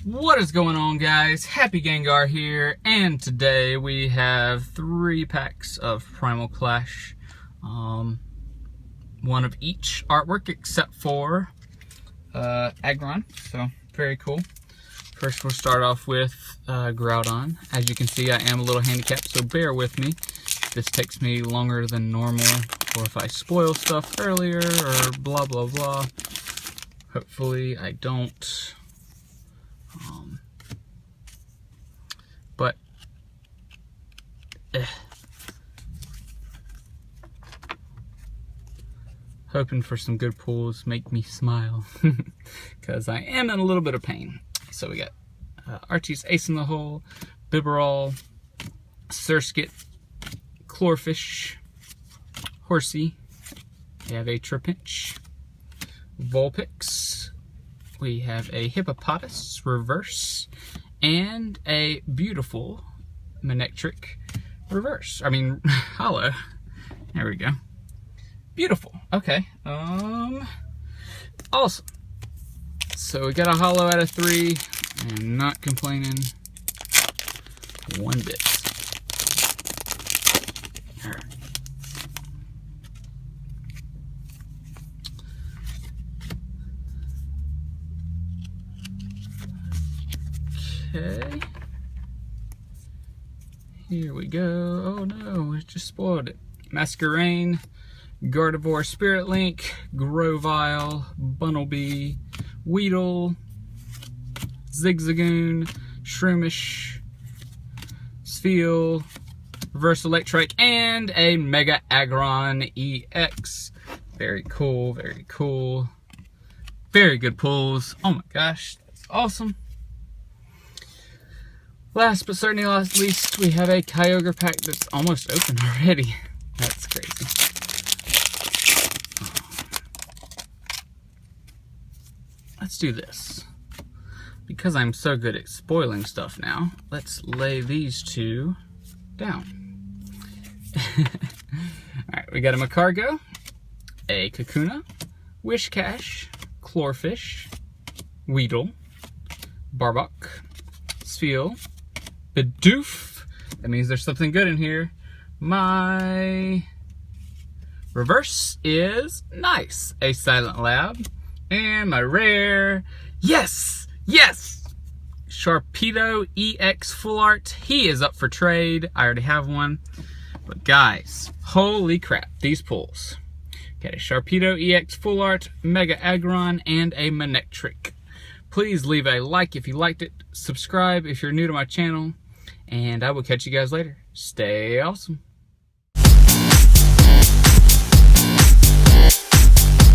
What is going on, guys? HappyGengar here, and today we have 3 packs of Primal Clash. One of each artwork except for Aggron, so very cool. First we'll start off with Groudon. As you can see, I am a little handicapped, so bear with me. This takes me longer than normal, or if I spoil stuff earlier, or blah blah blah. Hopefully I don't. But hoping for some good pulls make me smile because I am in a little bit of pain. So we got Archie's Ace in the Hole, Bibarel, Surskit, Chlorfish, Horsey. We have a Trapinch, Vulpix. We have a Hippopotas reverse and a beautiful Manectric reverse. Hollow. There we go. Beautiful. Okay. Awesome. So we got a hollow out of 3. I'm not complaining one bit. All right. Okay. Here we go. Oh no, it just spoiled it. Masquerain, Gardevoir Spirit Link, Grovyle, Bunnelby, Weedle, Zigzagoon, Shroomish, Spheal, Reverse Electrike, and a Mega Aggron EX. Very cool, very cool. Very good pulls. Oh my gosh, that's awesome. Last but certainly not least, we have a Kyogre pack that's almost open already. That's crazy. Let's do this. Because I'm so good at spoiling stuff now, let's lay these 2 down. Alright, we got a Macargo, a Kakuna, Wishcash, Chlorfish, Weedle, Barbuck, Spheal, Bidoof. That means there's something good in here. My reverse is nice, a Silent Lab. And my rare, yes, Sharpedo EX Full Art. He is up for trade. I already have one. But guys, holy crap, these pulls. Got a Sharpedo EX Full Art, Mega Aggron, and a Manectric. Please leave a like if you liked it. Subscribe if you're new to my channel. And I will catch you guys later. Stay awesome.